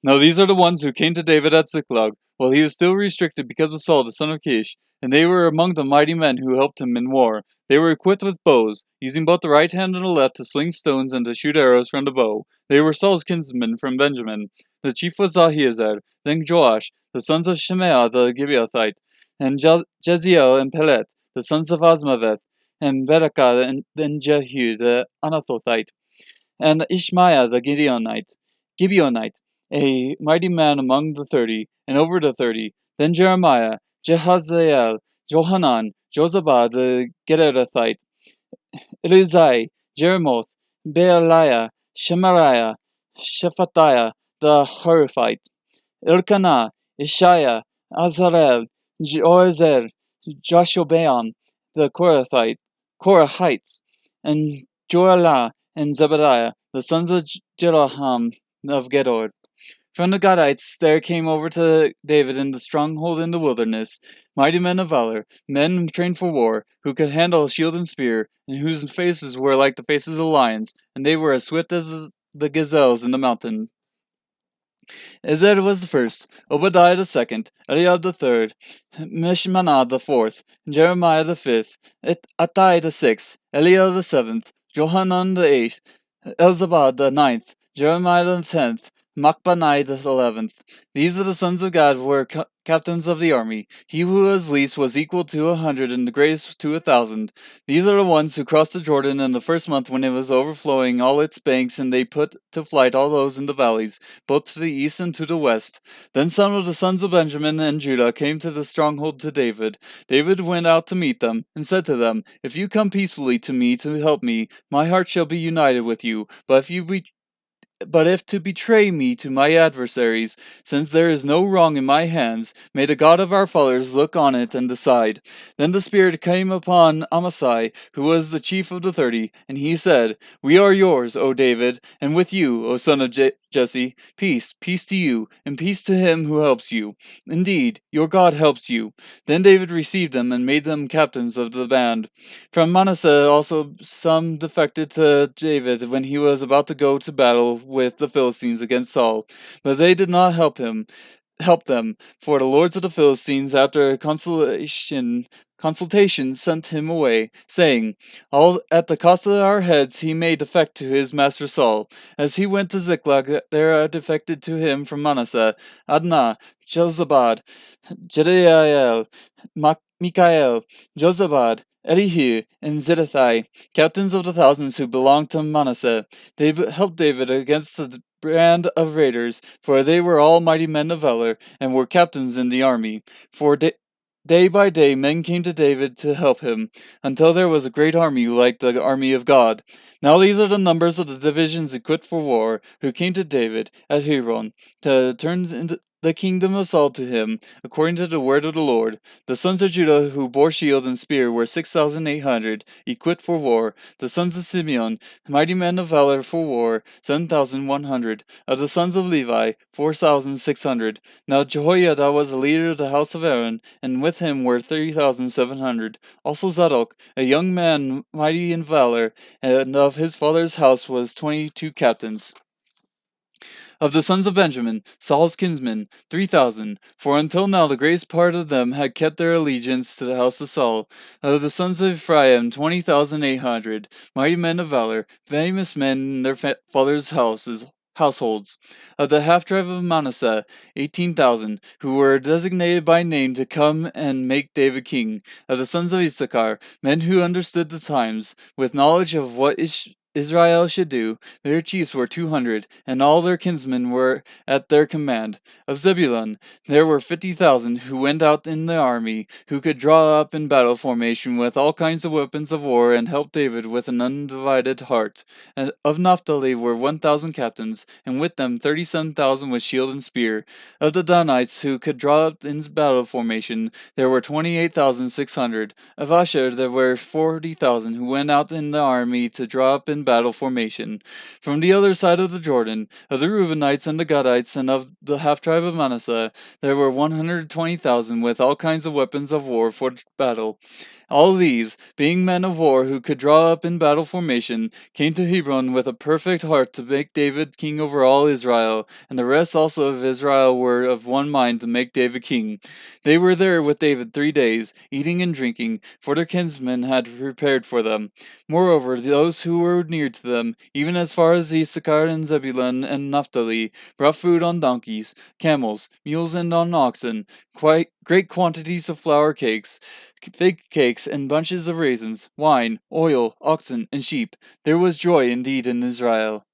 Now these are the ones who came to David at Ziklag, while he was still restricted because of Saul the son of Kish, and they were among the mighty men who helped him in war. They were equipped with bows, using both the right hand and the left to sling stones and to shoot arrows from the bow. They were Saul's kinsmen from Benjamin. The chief was Ahiezer, then Joash, the sons of Shemaiah the Gibeathite, and Jeziel and Pelet, the sons of Asmaveth, and Berekah, and then Jehu the Anathothite, and Ishmaiah the Gibeonite, a mighty man among the 30, and over the 30. Then Jeremiah, Jehaziel, Johanan, Josabad the Gederathite, Eluzai, Jeremoth, Bealiah, Shemariah, Shephatiah the Horophite, Elkanah, Ishiah, Azarel, Joezer, Joshobeam the Korahites, and Joelah and Zebadiah, the sons of Jeroham of Gedor. From the Gadites there came over to David in the stronghold in the wilderness mighty men of valor, men trained for war, who could handle shield and spear, and whose faces were like the faces of lions, and they were as swift as the gazelles in the mountains. Ezer was the first, Obadiah the second, Eliab the third, Mishmanah the fourth, Jeremiah the fifth, Attai the sixth, Eliel the seventh, Johanan the eighth, Elzabad the ninth, Jeremiah the 10th, Machbanai the 11th. These are the sons of God were captains of the army. He who was least was equal to 100, and the greatest to 1,000. These are the ones who crossed the Jordan in the first month when it was overflowing all its banks, and they put to flight all those in the valleys, both to the east and to the west. Then some of the sons of Benjamin and Judah came to the stronghold to David. David went out to meet them, and said to them, If you come peacefully to me to help me, my heart shall be united with you. But if to betray me to my adversaries, since there is no wrong in my hands, may the God of our fathers look on it and decide. Then the Spirit came upon Amasai, who was the chief of the 30, and he said, We are yours, O David, and with you, O son of Jesse. Peace, peace to you, and peace to him who helps you. Indeed, your God helps you. Then David received them and made them captains of the band. From Manasseh also some defected to David when he was about to go to battle with the Philistines against Saul, but they did not help them, for the lords of the Philistines, after consultation, sent him away, saying, All at the cost of our heads he may defect to his master Saul. As he went to Ziklag, there defected to him from Manasseh, Adnah, Jozabad, Jediael, Mikael, Jozabad, Elihu, and Zidithai, captains of the thousands who belonged to Manasseh. They helped David against the band of raiders, for they were all mighty men of valor, and were captains in the army. For day by day men came to David to help him, until there was a great army like the army of God. Now these are the numbers of the divisions equipped for war, who came to David at Hebron, to turn the kingdom of Saul to him, according to the word of the Lord. The sons of Judah who bore shield and spear were 6,800, equipped for war. The sons of Simeon, mighty men of valor for war, 7,100. Of the sons of Levi, 4,600. Now Jehoiada was the leader of the house of Aaron, and with him were 3,700. Also Zadok, a young man mighty in valor, and of his father's house was 22 captains. Of the sons of Benjamin, Saul's kinsmen, 3,000, for until now the greatest part of them had kept their allegiance to the house of Saul. Of the sons of Ephraim, 20,800, mighty men of valor, famous men in their fathers' households. Of the half tribe of Manasseh, 18,000, who were designated by name to come and make David king. Of the sons of Issachar, men who understood the times, with knowledge of what Israel should do. Their chiefs were 200, and all their kinsmen were at their command. Of Zebulun there were 50,000 who went out in the army, who could draw up in battle formation with all kinds of weapons of war, and help David with an undivided heart. And of Naphtali were 1,000 captains, and with them 37,000 with shield and spear. Of the Danites who could draw up in battle formation, there were 28,600. Of Asher there were 40,000 who went out in the army to draw up in battle formation. From the other side of the Jordan, of the Reubenites and the Gadites and of the half tribe of Manasseh, there were 120,000 with all kinds of weapons of war for battle. All these, being men of war who could draw up in battle formation, came to Hebron with a perfect heart to make David king over all Israel, and the rest also of Israel were of one mind to make David king. They were there with David 3 days, eating and drinking, for their kinsmen had prepared for them. Moreover, those who were near to them, even as far as Issachar and Zebulun and Naphtali, brought food on donkeys, camels, mules, and on oxen, quite great quantities of flour cakes, fig cakes, and bunches of raisins, wine, oil, oxen, and sheep. There was joy indeed in Israel.